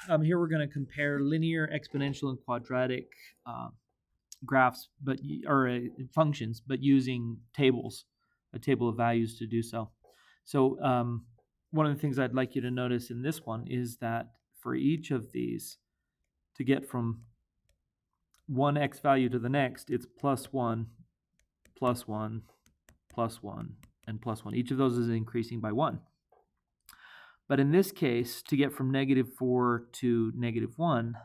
Here we're going to compare linear, exponential, and quadratic graphs, functions, but using tables, a table of values to do so. So one of the things I'd like you to notice in this one is that for each of these, to get from one x value to the next, it's plus 1, plus 1, plus 1, and plus 1. Each of those is increasing by 1. But in this case, to get from -4 to -1,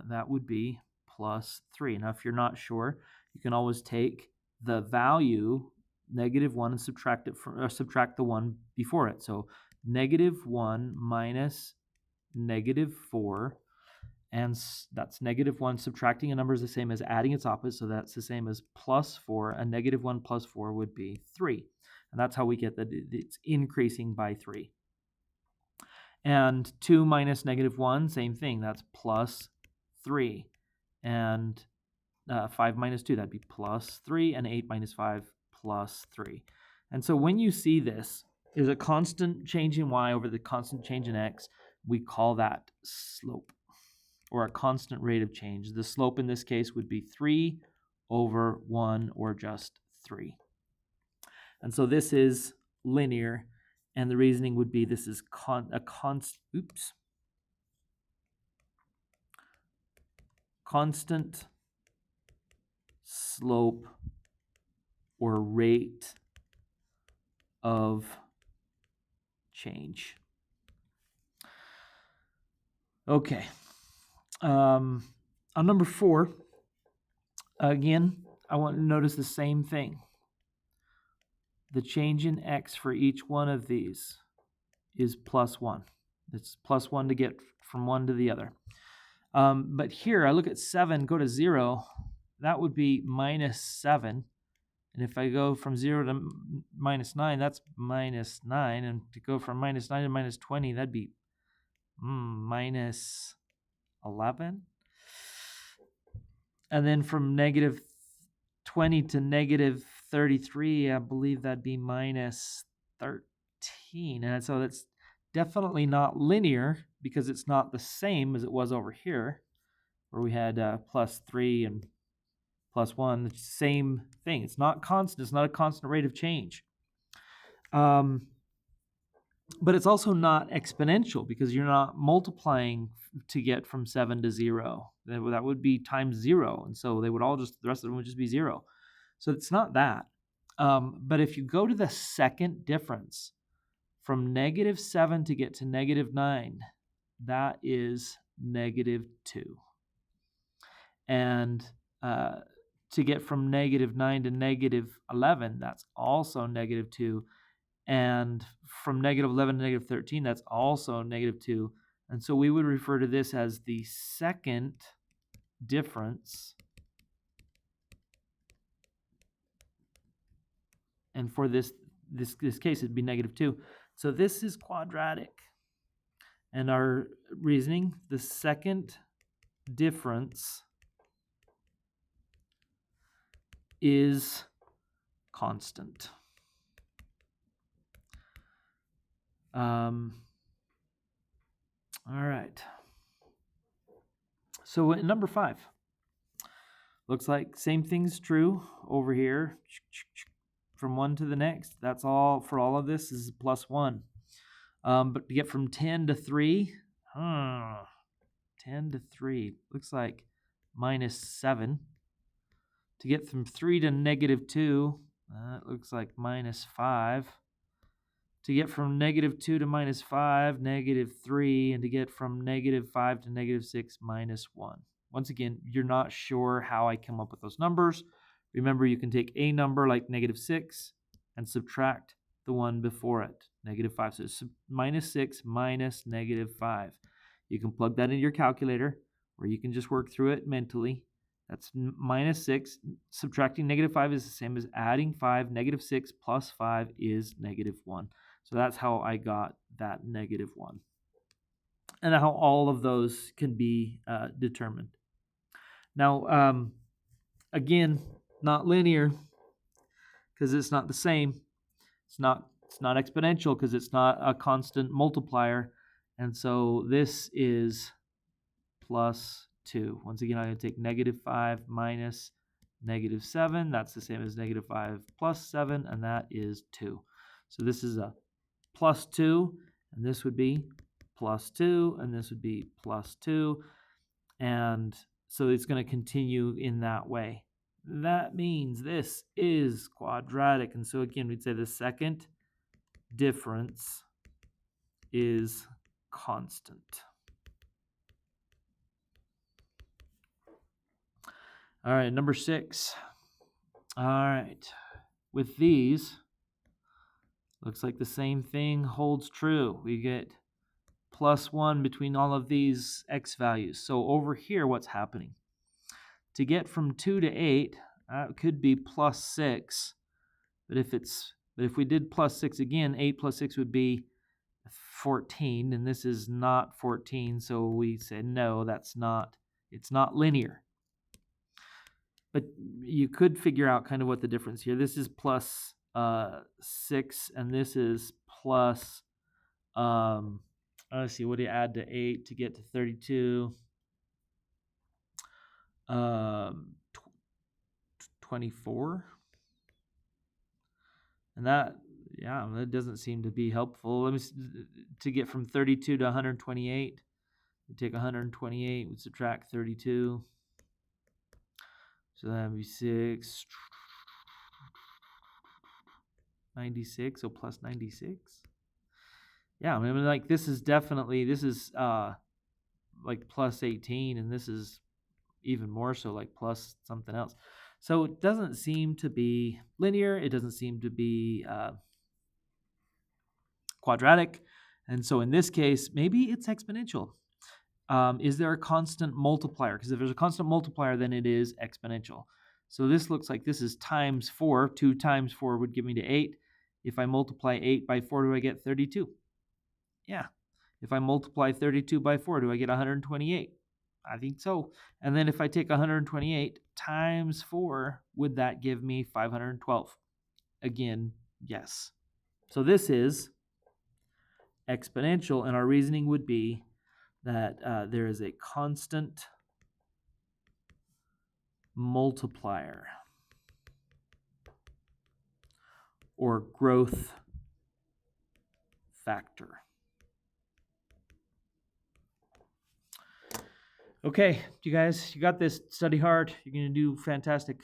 that would be plus 3. Now, if you're not sure, you can always take the value, -1, and subtract the 1 before it. So -1 minus -4, and that's -1. Subtracting a number is the same as adding its opposite, so that's the same as plus 4. A -1 plus 4 would be 3. And that's how we get that it's increasing by 3. And 2 minus -1, same thing. That's plus 3. And 5 minus 2, that'd be plus 3. And 8 minus 5, plus 3. And so when you see this, there's a constant change in y over the constant change in x. We call that slope, or a constant rate of change. The slope in this case would be 3 over 1, or just 3. And so this is linear. And the reasoning would be this is constant slope or rate of change. Okay. On number 4, again, I want to notice the same thing. The change in x for each one of these is plus 1. It's plus 1 to get from one to the other. But here, I look at 7, go to 0, that would be minus 7. And if I go from 0 to minus 9, that's minus 9. And to go from minus 9 to minus 20, that'd be minus 11. And then from negative 20 to negative 33, I believe that'd be minus 13. And so that's definitely not linear, because it's not the same as it was over here, where we had plus 3 and plus 1. The same thing. It's not constant. It's not a constant rate of change. But it's also not exponential, because you're not multiplying to get from 7 to 0. That would be times 0. And so they would all the rest of them would just be 0. So it's not that. But if you go to the second difference, from -7 to get to -9, that is -2. And to get from -9 to -11, that's also -2. And from -11 to -13, that's also -2. And so we would refer to this as the second difference. And for this case, it'd be -2. So this is quadratic. And our reasoning, the second difference is constant. All right. So in number 5, looks like same thing's true over here. From one to the next, that's all for all of this is plus 1. But to get from 10 to 3, 10 to 3, looks like minus 7. To get from 3 to -2, it looks like minus 5. To get from -2 to -5, -3. And to get from -5 to -6, -1. Once again, you're not sure how I come up with those numbers. Remember, you can take a number like -6 and subtract the one before it, -5. So it's -6 minus -5. You can plug that into your calculator, or you can just work through it mentally. That's -6. Subtracting -5 is the same as adding 5. -6 plus 5 is -1. So that's how I got that -1. And how all of those can be determined. Now, again, not linear, because it's not the same. It's not exponential, because it's not a constant multiplier. And so this is plus 2. Once again, I'm going to take negative 5 minus negative 7. That's the same as negative 5 plus 7, and that is 2. So this is a plus 2, and this would be plus 2, and this would be plus 2. And so it's going to continue in that way. That means this is quadratic. And so again, we'd say the second difference is constant. All right, number 6. All right, with these, looks like the same thing holds true. We get plus 1 between all of these x values. So over here, what's happening? To get from 2 to 8, it could be plus 6. But if we did plus 6 again, 8 plus 6 would be 14, and this is not 14, so we said no, it's not linear. But you could figure out kind of what the difference here. This is plus 6, and this is plus, let's see, what do you add to 8 to get to 32? 24. And that doesn't seem to be helpful. To get from 32 to 128, we take 128, we subtract 32. So that would be 6. 96, so plus 96. Yeah, I mean, like this is like plus 18, and this is even more so like plus something else. So it doesn't seem to be linear. It doesn't seem to be quadratic. And so in this case, maybe it's exponential. Is there a constant multiplier? Because if there's a constant multiplier, then it is exponential. So this looks like this is times 4. 2 times 4 would give me to 8. If I multiply 8 by 4, do I get 32? Yeah. If I multiply 32 by 4, do I get 128? I think so. And then if I take 128 times 4, would that give me 512? Again, yes. So this is exponential, and our reasoning would be that there is a constant multiplier or growth factor. Okay, you guys, you got this. Study hard. You're going to do fantastic.